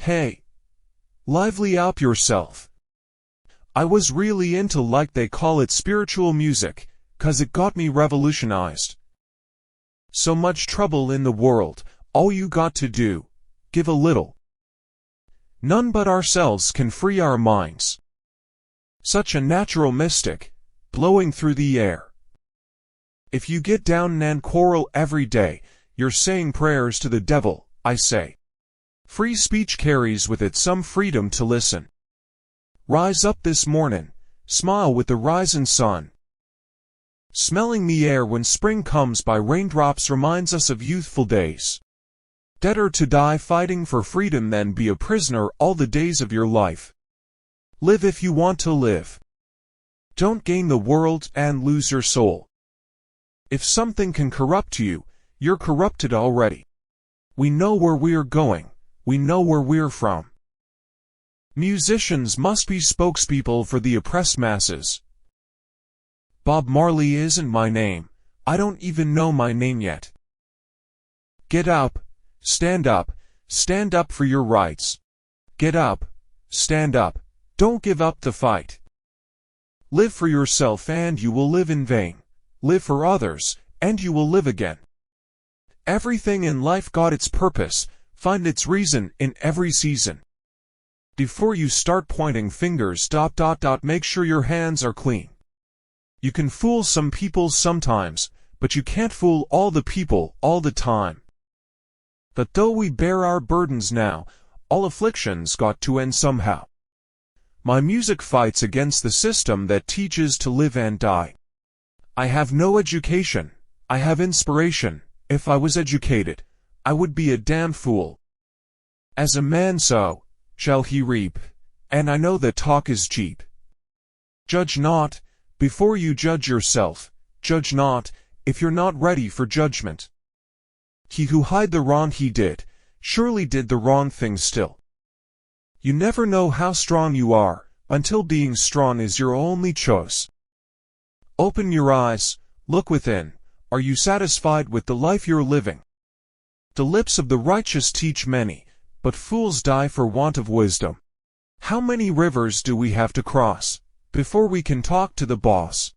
Hey, lively up yourself. I was really into, like they call it, spiritual music, 'cause it got me revolutionized. So much trouble in the world, all you got to do, give a little. None but ourselves can free our minds. Such a natural mystic, blowing through the air. If you get down and quarrel every day, you're saying prayers to the devil, I say. Free speech carries with it some freedom to listen. Rise up this morning, smile with the rising sun. Smelling the air when spring comes by raindrops reminds us of youthful days. Better to die fighting for freedom than be a prisoner all the days of your life. Live if you want to live. Don't gain the world and lose your soul. If something can corrupt you, you're corrupted already. We know where we're going. We know where we're from. Musicians must be spokespeople for the oppressed masses. Bob Marley isn't my name. I don't even know my name yet. Get up, stand up for your rights. Get up, stand up, don't give up the fight. Live for yourself and you will live in vain. Live for others, and you will live again. Everything in life got its purpose, find its reason in every season. Before you start pointing fingers, make sure your hands are clean. You can fool some people sometimes, but you can't fool all the people all the time. But though we bear our burdens now, all afflictions got to end somehow. My music fights against the system that teaches to live and die. I have no education, I have inspiration. If I was educated, I would be a damn fool. As a man so shall he reap, and I know that talk is cheap. Judge not, before you judge yourself, judge not, if you're not ready for judgment. He who hid the wrong he did, surely did the wrong thing still. You never know how strong you are, until being strong is your only choice. Open your eyes, look within, are you satisfied with the life you're living? The lips of the righteous teach many, but fools die for want of wisdom. How many rivers do we have to cross before we can talk to the boss?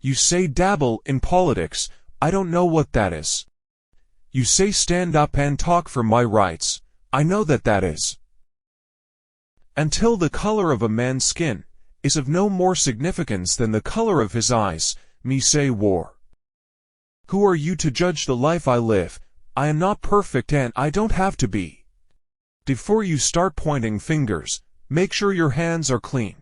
You say dabble in politics, I don't know what that is. You say stand up and talk for my rights, I know that that is. Until the color of a man's skin is of no more significance than the color of his eyes, me say war. Who are you to judge the life I live? I am not perfect and I don't have to be. Before you start pointing fingers, make sure your hands are clean.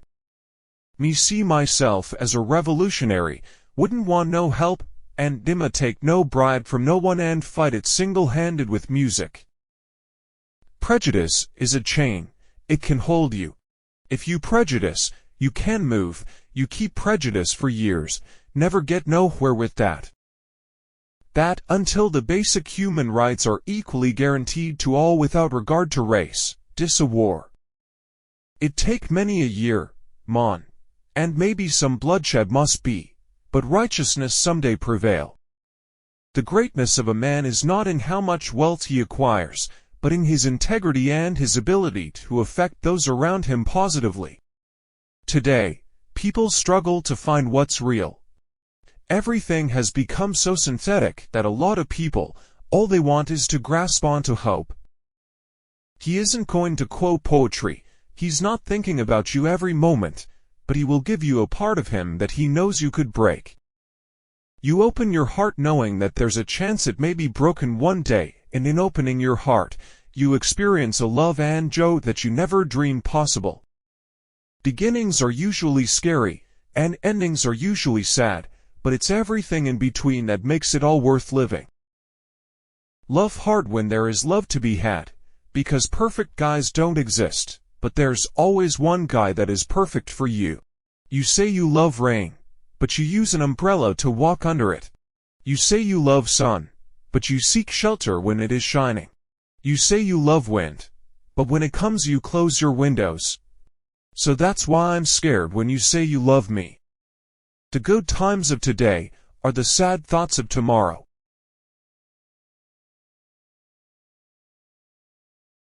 Me see myself as a revolutionary, wouldn't want no help, and dimma take no bribe from no one and fight it single-handed with music. Prejudice is a chain, it can hold you. If you prejudice, you can move, you keep prejudice for years, never get nowhere with that. That until the basic human rights are equally guaranteed to all without regard to race, dis a war. It take many a year, mon, and maybe some bloodshed must be, but righteousness someday prevail. The greatness of a man is not in how much wealth he acquires, but in his integrity and his ability to affect those around him positively. Today, people struggle to find what's real. Everything has become so synthetic that a lot of people, all they want is to grasp onto hope. He isn't going to quote poetry, he's not thinking about you every moment, but he will give you a part of him that he knows you could break. You open your heart knowing that there's a chance it may be broken one day, and in opening your heart, you experience a love and joy that you never dreamed possible. Beginnings are usually scary, and endings are usually sad, but it's everything in between that makes it all worth living. Love hard when there is love to be had, because perfect guys don't exist, but there's always one guy that is perfect for you. You say you love rain, but you use an umbrella to walk under it. You say you love sun, but you seek shelter when it is shining. You say you love wind, but when it comes you close your windows. So that's why I'm scared when you say you love me. The good times of today are the sad thoughts of tomorrow.